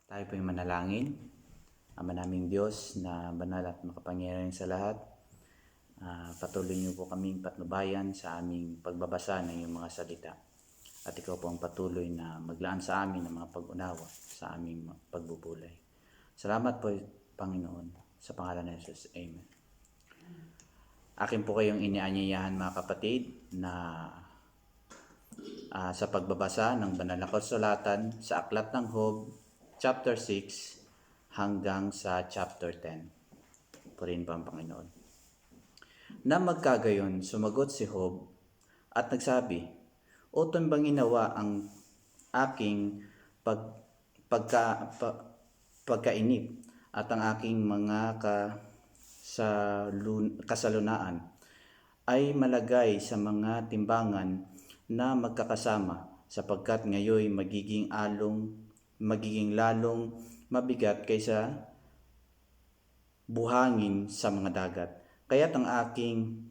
Tayo po'y manalangin. Ama naming Diyos na banal at makapangyarihan sa lahat, patuloy niyo po kaming patnubayan sa aming pagbabasa ng iyong mga salita. At ikaw po ang patuloy na maglaan sa amin ng mga pag-unawa sa aming pagbubulay. Salamat po, Panginoon, sa pangalan ni Jesus. Amen. Akin po kayong inianyayahan mga kapatid na sa pagbabasa ng banal na kasulatan sa Aklat ng Job, chapter 6 hanggang sa chapter 10. Purihin pa ang Panginoon. Na magkagayon, sumagot si Job at nagsabi, O tumbang ginawa ang aking pagkainip at ang aking mga kasalunaan ay malagay sa mga timbangan na magkakasama, sapagkat ngayon magiging lalong mabigat kaysa buhangin sa mga dagat. Kaya't ang aking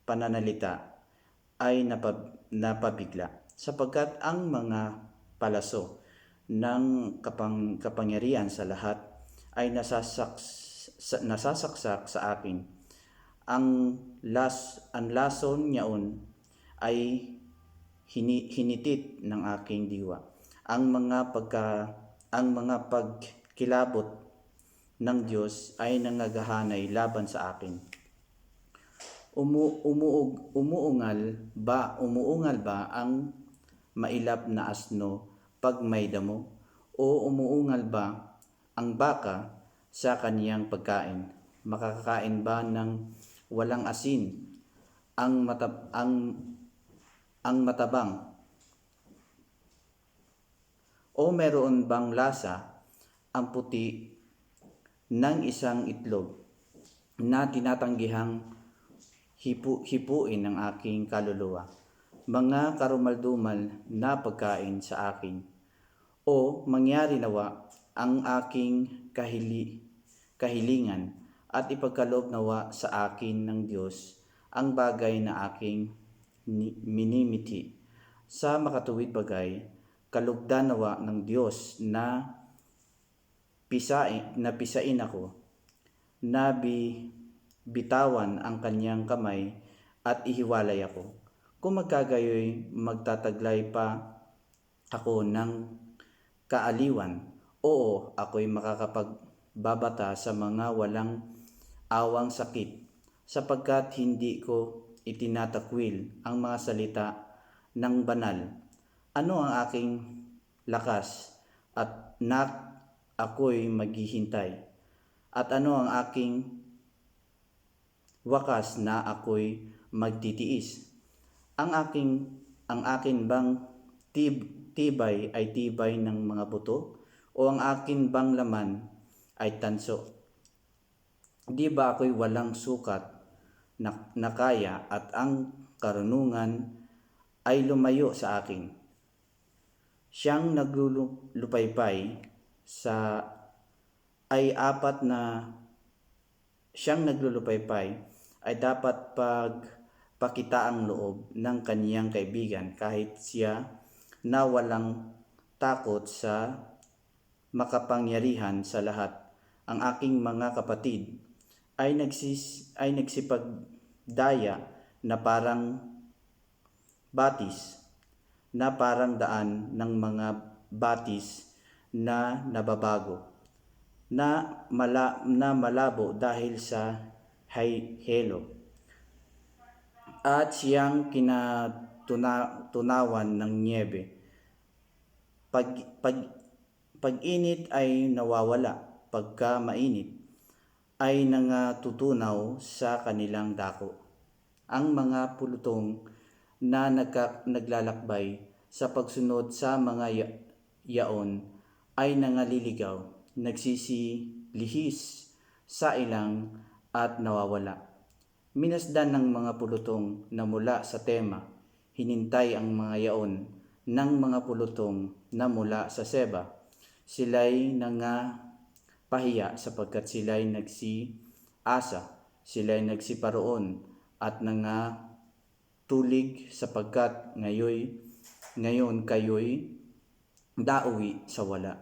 pananalita ay napabigla, sapagkat ang mga palaso ng kapangyarihan sa lahat ay nasasaksak sa akin. Ang lason niyaon ay hinitit ng aking diwa. Ang mga pagkilabot ng Diyos ay nangagahanay laban sa akin. Umuungal ba ang mailap na asno pag may damo? O umuungal ba ang baka sa kaniyang pagkain? Makakakain ba ng walang asin ang matabang? O meron bang lasa ang puti ng isang itlog na tinatanggihang hipuin ng aking kaluluwa? Mga karumaldumal na pagkain sa akin. O mangyari nawa ang aking kahilingan at ipagkaloob nawa sa akin ng Diyos ang bagay na aking minimiti. Sa makatuwid bagay, kalugdan nawa ng Diyos na pisain ako, na bitawan ang kanyang kamay at ihiwalay ako. Kung magkagayoy, magtataglay pa ako ng kaaliwan. Oo, ako'y makakapagbabata sa mga walang awang sakit, sapagkat hindi ko itinatakwil ang mga salita ng banal. Ano ang aking lakas at ako'y maghihintay? At ano ang aking wakas na ako'y magtitiis? Ang akin bang tibay ay tibay ng mga buto? O ang akin bang laman ay tanso? Di ba ako'y walang sukat na kaya at ang karunungan ay lumayo sa akin? Siyang naglulupaypay ay dapat pagpakitaang loob ng kaniyang kaibigan, kahit siya na walang takot sa makapangyarihan sa lahat. Ang aking mga kapatid ay nagsipagdaya na parang batis, na parang daan ng mga batis na nababago, na malabo dahil sa helo, at siyang kinatunawan ng niebe. Pag-init ay nawawala, pagka mainit ay nangatutunaw sa kanilang dako. Ang mga pulutong na naglalakbay sa pagsunod sa mga yaon ay nangaliligaw, nagsisilihis sa ilang at nawawala. Minasdan ng mga pulutong na mula sa tema, hinintay ang mga yaon ng mga pulutong na mula sa Seba. Sila'y pahiya sapagkat sila'y nagsiasa, sila'y nagsiparoon at tulig sapagkat ngayon kayo'y dauwi sa wala.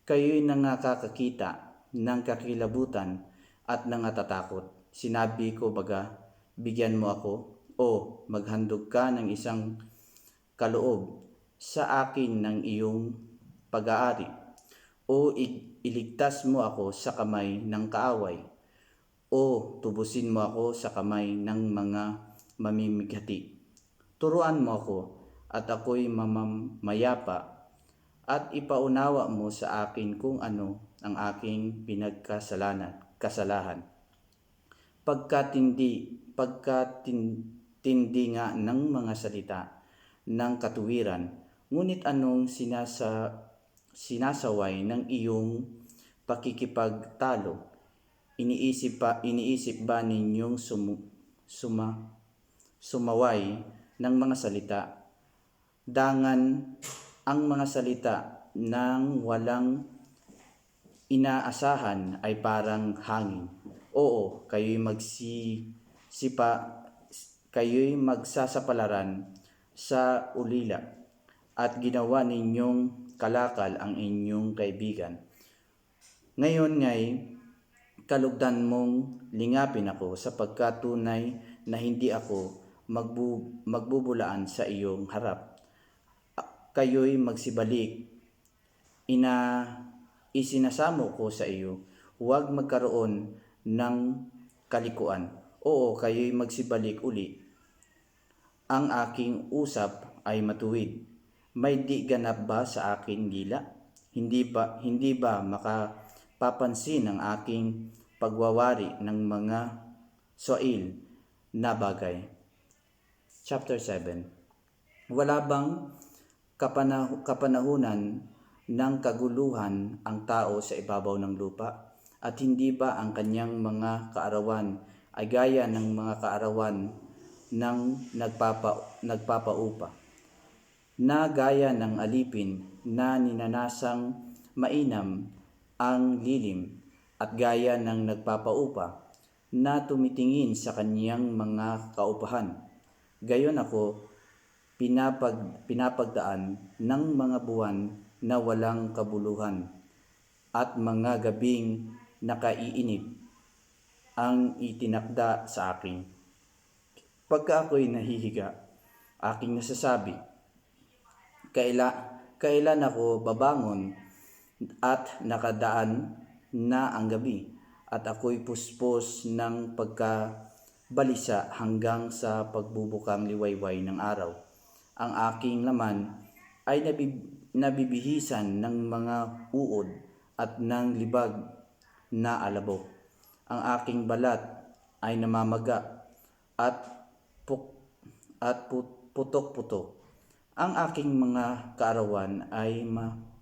Kayo'y nangakakakita ng kakilabutan at nangatatakot. Sinabi ko baga, bigyan mo ako, o maghandog ka ng isang kaloob sa akin ng iyong pag-aari, o iligtas mo ako sa kamay ng kaaway, o tubusin mo ako sa kamay ng mga mamimighati. Turuan mo ako at ako'y mayapa, at ipaunawa mo sa akin kung ano ang aking kasalahan. Pagkatindi nga ng mga salita ng katuwiran, ngunit anong sinasaway ng iyong pakikipagtalo? Iniisip ba ninyong sumaway ng mga salita? Dangan ang mga salita ng walang inaasahan ay parang hangin. Oo, kayo'y magsasapalaran sa ulila, at ginawa ninyong kalakal ang inyong kaibigan. Ngayon nga'y kalugdan mong lingapin ako, sapagkat tunay na hindi ako magbubulaan sa iyong harap. Kayo'y magsibalik, isinasamo ko sa iyo, huwag magkaroon ng kalikuan. Oo, kayo'y magsibalik uli. Ang aking usap ay matuwid. May di ganap ba sa aking gila? Hindi ba makapapansin ang aking pagwawari ng mga soil na bagay? Chapter 7. Wala bang kapanahunan ng kaguluhan ang tao sa ibabaw ng lupa? At hindi ba ang kanyang mga kaarawan ay gaya ng mga kaarawan ng nagpapaupa, na gaya ng alipin na ninanasang mainam ang lilim, at gaya ng nagpapaupa na tumitingin sa kanyang mga kaupahan? Gayon ako pinapagdaan ng mga buwan na walang kabuluhan, at mga gabing nakaiinip ang itinakda sa akin. Pagka ako'y nahihiga, aking nasasabi, kailan ako babangon, at nakadaan na ang gabi, at ako'y puspos ng pagkabalisa hanggang sa pagbubukang liwayway ng araw. Ang aking laman ay nabibihisan ng mga uod at ng libag na alabok. Ang aking balat ay namamaga at putok-putok. Ang aking mga kaarawan ay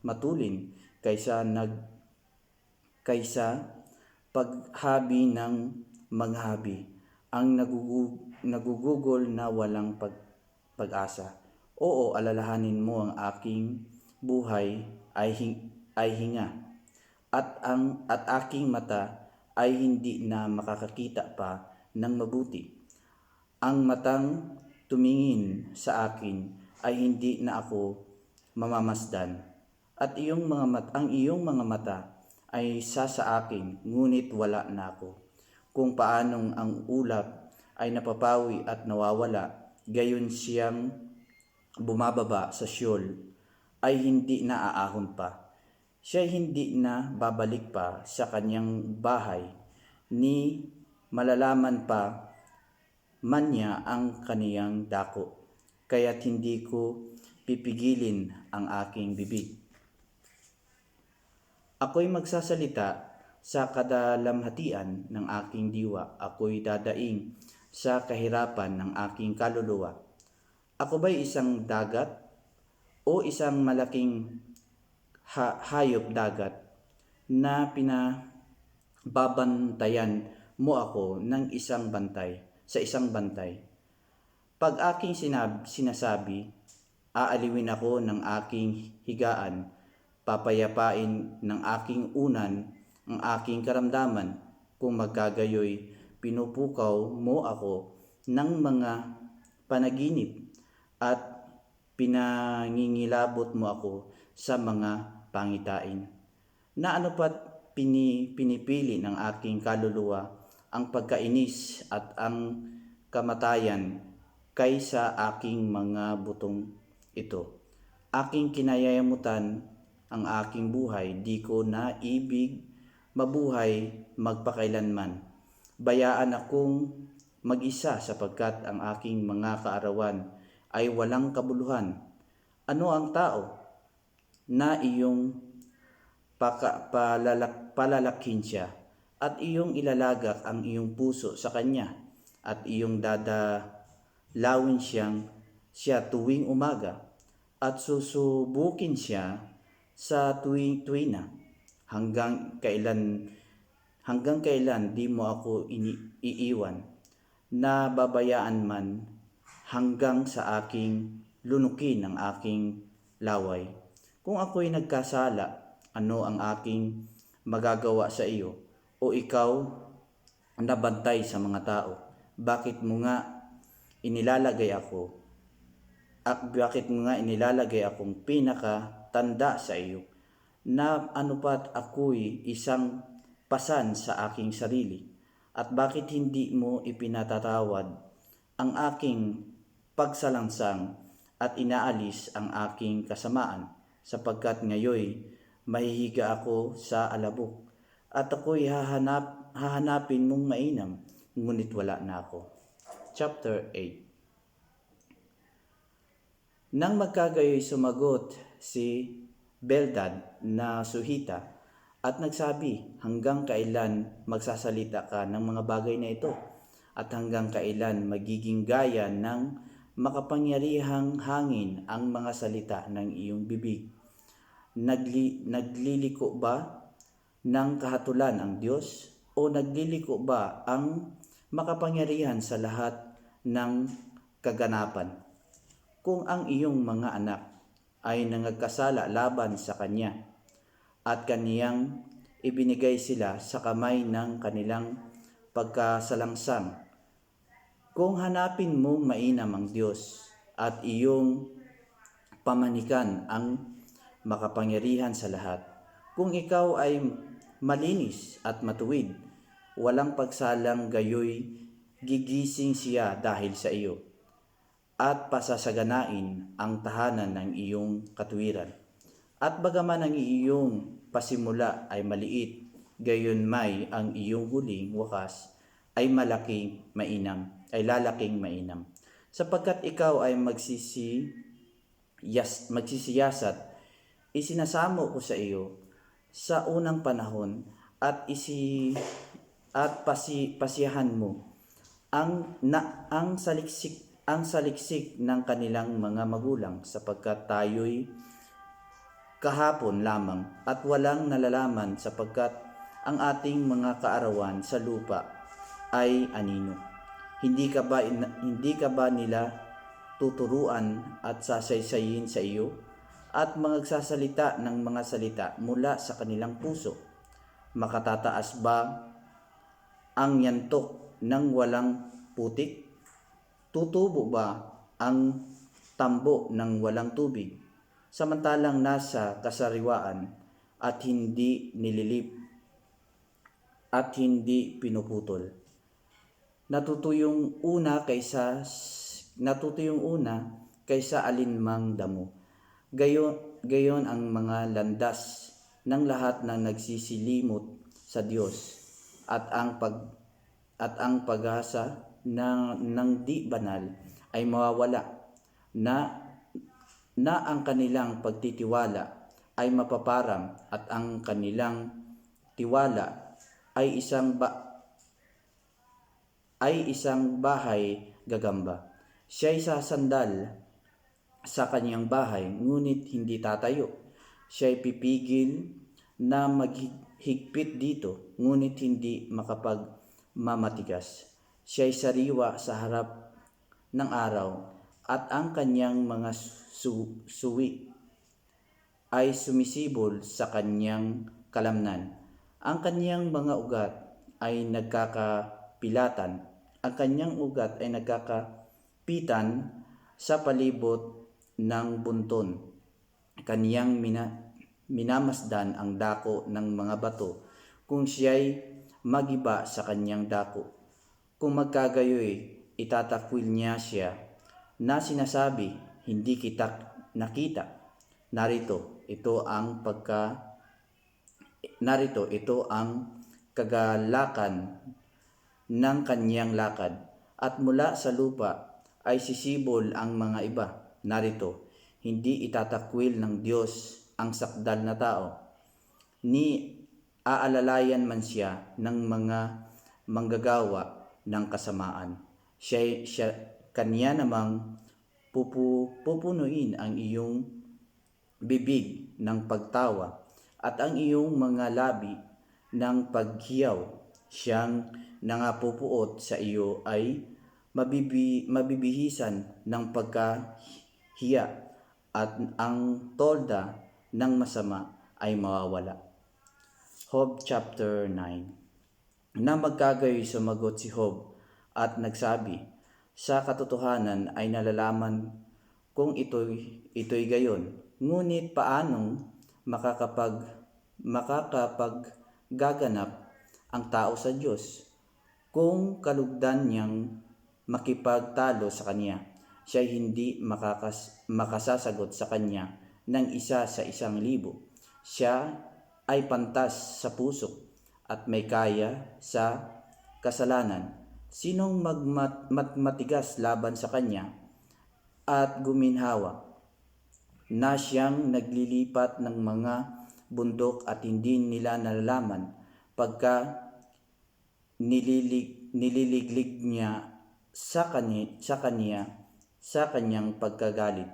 matulin kaysa paghabi ng mga habi, ang nagugugol na walang pag-asa. Oo, alalahanin mo ang aking buhay ay hinga, at aking mata ay hindi na makakakita pa ng mabuti. Ang matang tumingin sa akin ay hindi na ako mamamasdan, at ang iyong mga mata ay sa akin, ngunit wala na ako. Kung paanong ang ulap ay napapawi at nawawala, gayon siyang bumababa sa Sheol ay hindi na aahon pa. Siya hindi na babalik pa sa kanyang bahay, ni malalaman pa man niya ang kaniyang dako. Kaya't hindi ko pipigilin ang aking bibig. Ako'y magsasalita sa kadalamhatian ng aking diwa. Ako'y dadaing sa kahirapan ng aking kaluluwa. Ako ba'y isang dagat o isang malaking hayop dagat na pinababantayan mo ako ng isang bantay? Pag aking sinasabi, aaliwin ako ng aking higaan, papayapain ng aking unan ang aking karamdaman. Kung magkagayoy, pinupukaw mo ako ng mga panaginip, at pinangingilabot mo ako sa mga pangitain. Na ano pat pinipili ng aking kaluluwa ang pagkainis at ang kamatayan kaysa aking mga butong ito. Aking kinayamutan ang aking buhay, di ko na ibig mabuhay magpakailanman. Bayaan akong mag-isa sapagkat ang aking mga kaarawan ay walang kabuluhan. Ano ang tao na iyong palalakhin siya at iyong ilalagak ang iyong puso sa kanya at iyong dadalawin siya tuwing umaga at susubukin siya sa tuwina hanggang kailan di mo ako iiwan na babayaan man hanggang sa aking lunukin ang aking laway. Kung ako'y nagkasala, ano ang aking magagawa sa iyo? O ikaw nabantay sa mga tao? Bakit mo nga inilalagay akong pinakatanda sa iyo? Na ano pat ako'y isang pasan sa aking sarili? At bakit hindi mo ipinatatawad ang aking pagsalangsang at inaalis ang aking kasamaan? Sapagkat ngayoy mahihiga ako sa alabok at ako'y hahanapin mong mainam, ngunit wala na ako. Chapter 8. Nang magkagayoy sumagot si Bildad na Suhita at nagsabi, hanggang kailan magsasalita ka ng mga bagay na ito? At hanggang kailan magiging gaya ng makapangyarihang hangin ang mga salita ng iyong bibig? Nagliliko ba ng kahatulan ang Diyos? O nagliliko ba ang makapangyarihan sa lahat ng kaganapan? Kung ang iyong mga anak ay nangagkasala laban sa Kanya at Kaniyang ibinigay sila sa kamay ng kanilang pagkasalangsang, kung hanapin mong mainam ang Diyos at iyong pamanikan ang makapangyarihan sa lahat, kung ikaw ay malinis at matuwid, walang pagsalang, gayoy gigising siya dahil sa iyo at pasasaganain ang tahanan ng iyong katuwiran. At bagaman ang iyong pasimula ay maliit, gayon may ang iyong huling wakas ay lalaking mainam. Sapagkat ikaw ay magsisiyasat, isinasamo ko sa iyo sa unang panahon at pasiyahan mo ang saliksik ng kanilang mga magulang, sapagkat tayo'y kahapon lamang at walang nalalaman, sapagkat ang ating mga kaarawan sa lupa ay anino. Hindi ka ba nila tuturuan at sasaysayin sa iyo at magsasalita ng mga salita mula sa kanilang puso? Makatataas ba ang yantok ng walang putik? Tutubo ba ang tambo ng walang tubig? Samantalang nasa kasariwaan at hindi nililip at hindi pinuputol. Natutuyong una kaysa alinmang damo. Gayon ang mga landas ng lahat ng nagsisilimot sa Diyos at ang pag-asa ng di banal ay mawawala, na ang kanilang pagtitiwala ay mapaparang at ang kanilang tiwala ay isang bahay gagamba. Siya'y sasandal sa kanyang bahay, ngunit hindi tatayo. Siya'y pipigil na maghigpit dito, ngunit hindi makapagmamatigas. Siya'y sariwa sa harap ng araw, at ang kanyang mga suwi ay sumisibol sa kanyang kalamnan. Ang kanyang mga ugat ay nagkakapitan sa palibot ng bunton. Kaniyang minamasdan ang dako ng mga bato kung siya'y magiba sa kanyang dako. Kung magkagayoy, itatakwil niya siya na sinasabi, hindi kita nakita. Narito, ito ang kagalakan ng kanyang lakad, at mula sa lupa ay sisibol ang mga iba. Narito, hindi itatakwil ng Diyos ang sakdal na tao, ni aalalayan man siya ng mga manggagawa ng kasamaan. Kanya namang pupunuin ang iyong bibig ng pagtawa at ang iyong mga labi ng paghiyaw. Siyang nangapupuot sa iyo ay mabibihisan ng pagkahiya, at ang tolda ng masama ay mawawala. Job chapter 9. Na magkagayoy sumagot si Job at nagsabi, sa katotohanan ay nalalaman kung ito'y gayon. Ngunit paanong makakapaggaganap ang tao sa Diyos kung kalugdan niyang makipagtalo sa Kanya? Siya'y hindi makasasagot sa Kanya ng 1,000. Siya ay pantas sa puso at may kaya sa kasalanan. Sinong matigas laban sa Kanya at guminhawa, na siyang naglilipat ng mga bundok at hindi nila nalalaman pagka nililiglig niya sa kanyang pagkagalit,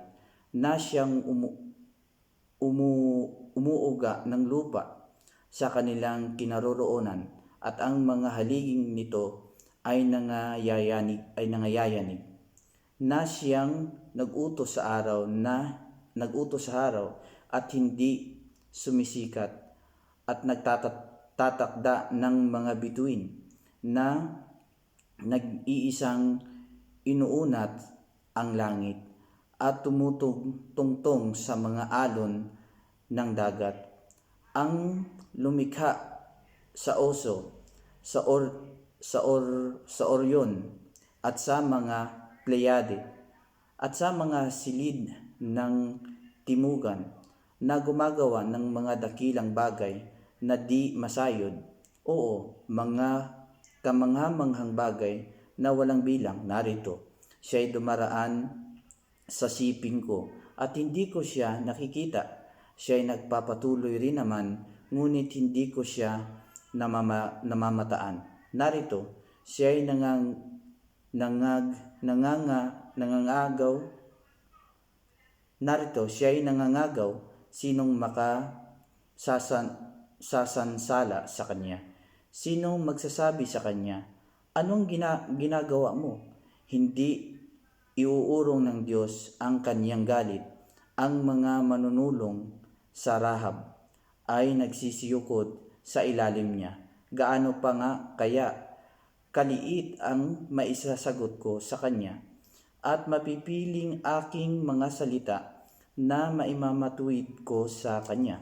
na siyang umuuga ng lupa sa kanilang kinaroroonan, at ang mga haliging nito ay nangayayanig, na siyang nagutos sa araw at hindi sumisikat, at nagtatakda ng mga bituin, na nag-iisang inuunat ang langit at tumutungtong sa mga alon ng dagat. Ang lumikha sa oso, sa Orion at sa mga Pleiade, at sa mga silid ng timugan, na gumagawa ng mga dakilang bagay na di masayod, oo, mga kamangha-manghang bagay na walang bilang. Narito, siya'y dumaraan sa siping ko at hindi ko siya nakikita. Siya'y nagpapatuloy rin naman, ngunit hindi ko siya namamataan. Narito, siya'y nangangagaw, sinong sasansala sa Kanya? Sinong magsasabi sa Kanya, anong ginagawa mo? Hindi iuurong ng Diyos ang Kanyang galit. Ang mga manunulong sa Rahab ay nagsisiyukod sa ilalim niya. Gaano pa nga kaya kaliit ang maisasagot ko sa Kanya, at mapipiling aking mga salita na maimamatuwid ko sa Kanya.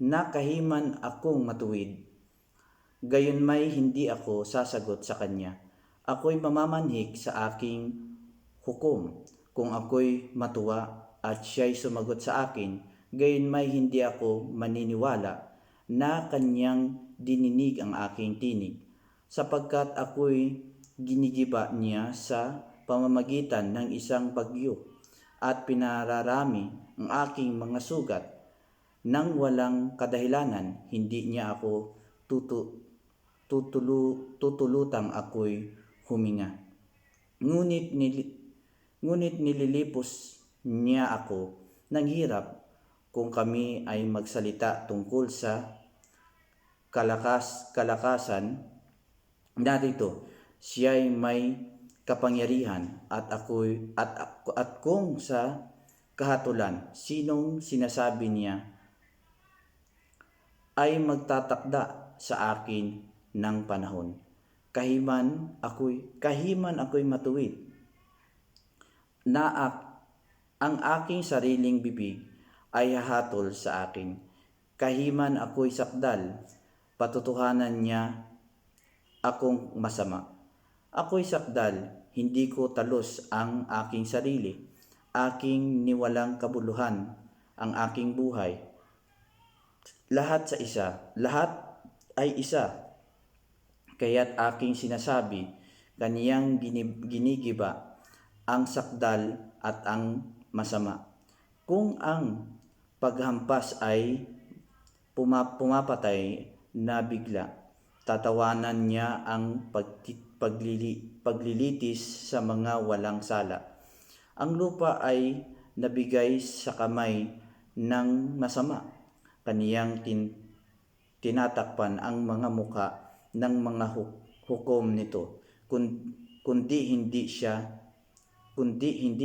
Nakahiman akong matuwid, gayon may hindi ako sasagot sa Kanya. Ako'y mamamanhik sa aking hukom kung ako'y matuwa, at siya'y sumagot sa akin, gayon may hindi ako maniniwala na Kanyang dininig ang aking tinig, sapagkat ako'y ginigiba niya sa pamamagitan ng isang bagyo, at pinararami ang aking mga sugat nang walang kadahilanan. Hindi niya ako tutulutang ako'y huminga. Ngunit nililipos niya ako ng hirap kung kami ay magsalita tungkol sa kalakasan. Narito, siya'y may kapangyarihan, at kung sa kahatulan, sinong sinasabi niya ay magtatakda sa akin ng panahon. kahiman ako'y matuwid, na ang aking sariling bibig ay hahatol sa akin. Kahiman ako'y sakdal, patutuhanan niya akong masama. Ako'y sakdal, hindi ko talos ang aking sarili, aking niwalang kabuluhan ang aking buhay. Lahat ay isa, kaya't aking sinasabi, kaniyang ginigiba ang sakdal at ang masama. Kung ang paghampas ay pumapatay na bigla, tatawanan niya ang paglilitis sa mga walang sala. Ang lupa ay nabigay sa kamay ng masama, kaniyang tinatakpan ang mga muka ng mga hukom nito, kundi hindi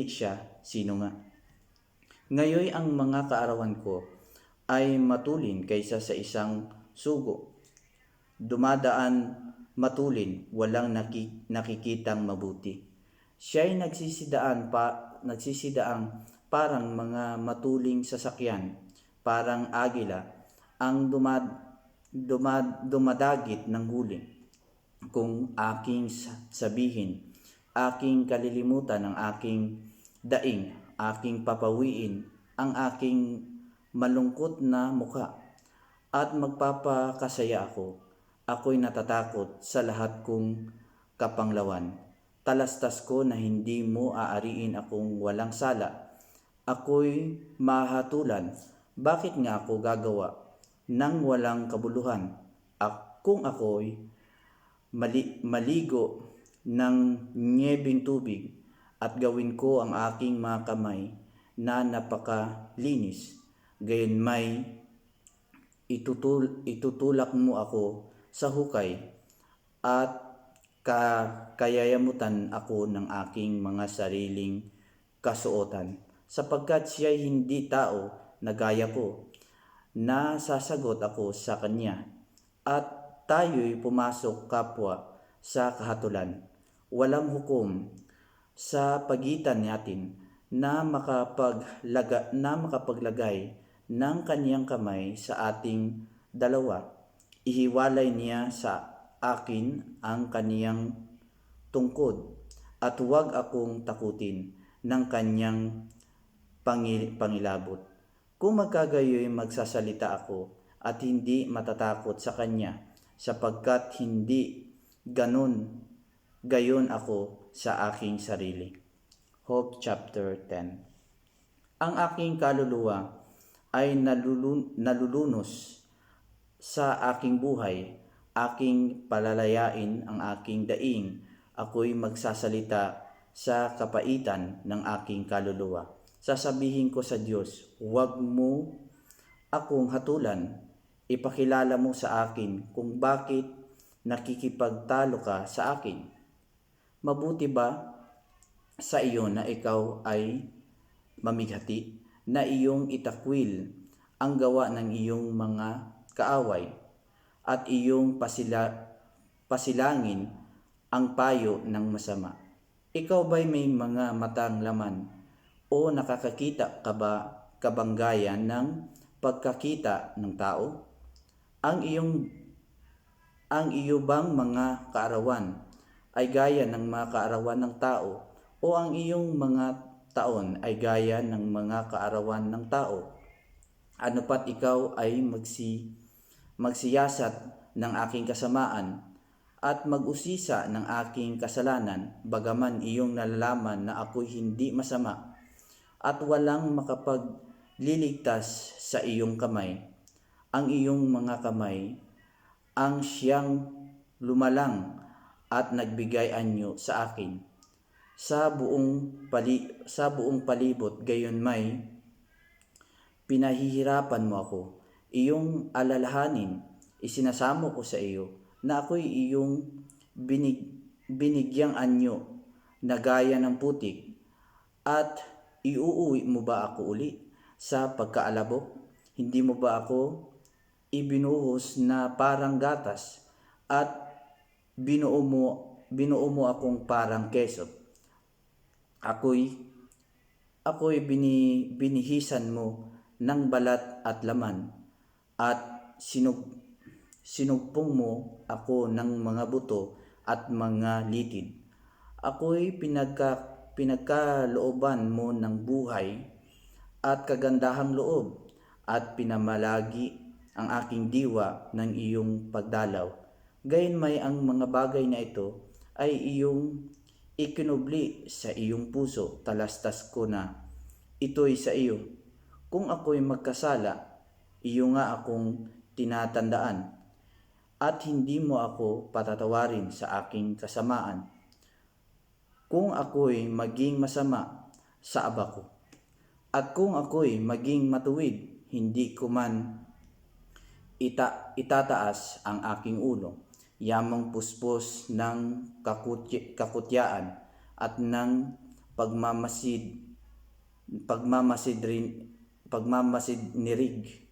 siya, sino nga? Ngayon ang mga kaarawan ko ay matulin kaysa sa isang sugo. Dumadaan matulin, walang nakikitang mabuti. Siya'y nagsisidaang parang mga matuling sasakyan, parang agila ang dumadagit ng huli. Kung aking sabihin, aking kalilimutan ang aking daing, aking papawiin ang aking malungkot na muka, at magpapakasaya ako. Ako'y natatakot sa lahat kong kapanglawan. Talastas ko na hindi mo aariin akong walang sala. Ako'y mahatulan. Bakit nga ako gagawa ng walang kabuluhan? Kung ako'y maligo ng nyebing tubig at gawin ko ang aking mga kamay na napakalinis, gayon may itutulak mo ako sa hukay at kayayamutan ako ng aking mga sariling kasuotan, sapagkat siya'y hindi tao na gaya ko, na sasagot ako sa kanya, at tayo'y pumasok kapwa sa kahatulan. Walang hukom sa pagitan natin na makapaglagay ng kaniyang kamay sa ating dalawa. Ihiwalay niya sa akin ang kaniyang tungkod, at huwag akong takutin ng kaniyang pangilabot. Kung magkagayoy magsasalita ako at hindi matatakot sa kanya, sapagkat hindi gayon ako sa aking sarili. Hope chapter 10. Ang aking kaluluwa ay nalulunos sa aking buhay, aking palalayain ang aking daing, ako'y magsasalita sa kapaitan ng aking kaluluwa. Sasabihin ko sa Diyos, huwag mo akong hatulan, ipakilala mo sa akin kung bakit nakikipagtalo ka sa akin. Mabuti ba sa iyo na ikaw ay mamighati, na iyong itakwil ang gawa ng iyong mga kaaway, at iyong pasilangin ang payo ng masama? Ikaw ba'y may mga matang laman, o nakakakita ka ba kabanggayan ng pagkakita ng tao? Ang iyo bang mga kaarawan ay gaya ng mga kaarawan ng tao, o ang iyong mga taon ay gaya ng mga kaarawan ng tao? Ano pat ikaw ay magsiyasat ng aking kasamaan at mag-usisa ng aking kasalanan, bagaman iyong nalalaman na ako'y hindi masama at walang makapagliligtas sa iyong kamay. Ang iyong mga kamay ang siyang lumalang at nagbigay anyo sa akin. Sa buong palibot gayon may pinahihirapan mo ako. Iyong alalahanin, isinasamo ko sa iyo na ako'y iyong binigyang anyo na gaya ng putik, at iuuwi mo ba ako uli sa pagkaalabok? Hindi mo ba ako ibinuhos na parang gatas at binuo mo akong parang keso. Ako'y binihisan mo ng balat at laman, at sinugpong mo ako ng mga buto at mga litid. Ako'y pinagkalooban mo ng buhay at kagandahang loob, at pinamalagi ang aking diwa ng iyong pagdalaw. Gayunmay ang mga bagay na ito ay iyong ikinubli sa iyong puso. Talastas ko na ito'y sa iyo. Kung ako'y magkasala, iyo nga akong tinatandaan, at hindi mo ako patatawarin sa aking kasamaan. Kung ako'y maging masama sa aba ko, at kung ako'y maging matuwid, hindi ko man itataas ang aking ulo. Yamang puspos ng kakutyaan at ng pagmamasidnirig,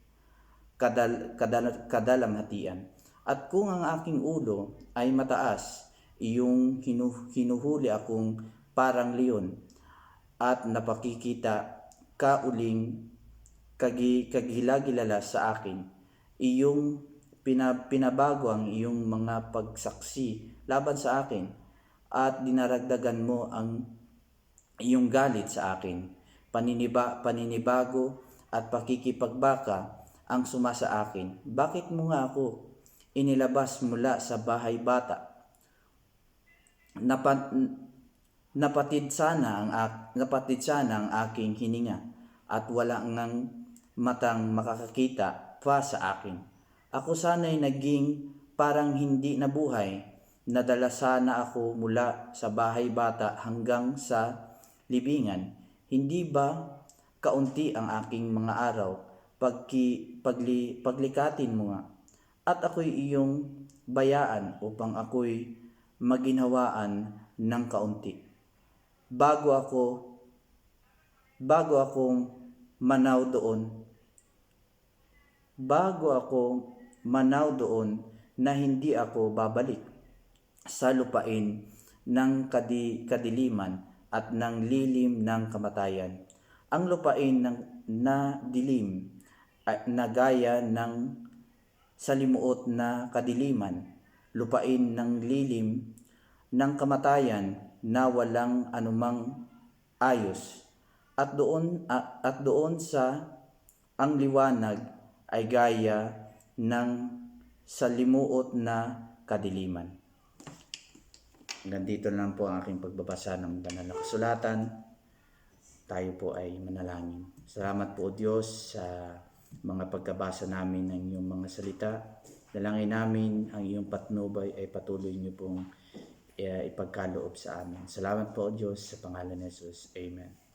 kadalamhatian. At kung ang aking ulo ay mataas, iyong hinuhuli akong parang leon, at napakikita ka uling kagilagilala sa akin. Iyong pinabago ang iyong mga pagsaksi laban sa akin, at dinaragdagan mo ang iyong galit sa akin. Paninibago at pakikipagbaka ang sumasa akin. Bakit mo nga ako inilabas mula sa bahay bata? Napatid sana ang aking hininga, at wala ngang matang makakakita pa sa akin. Ako sana'y naging parang hindi nabuhay. Nadala sana ako mula sa bahay bata hanggang sa libingan. Hindi ba kaunti ang aking mga araw? Paglikatin mo nga, at ako'y iyong bayaan upang ako'y maginhawaan ng kaunti. Bago akong manaw doon na hindi ako babalik sa lupain ng kadiliman at ng lilim ng kamatayan. Ang lupain na dilim na gaya ng salimuot na kadiliman, lupain ng lilim ng kamatayan na walang anumang ayos, at doon sa ang liwanag ay gaya ng salimuot na kadiliman. Hanggang dito lang po ang aking pagbabasa ng banal na kasulatan. Tayo po ay manalangin. Salamat po, Diyos, sa mga pagkabasa namin ng iyong mga salita. Dalangin namin ang iyong patnubay ay patuloy niyo pong ipagkaloob sa amin. Salamat po, Diyos, sa pangalan ni Jesus. Amen.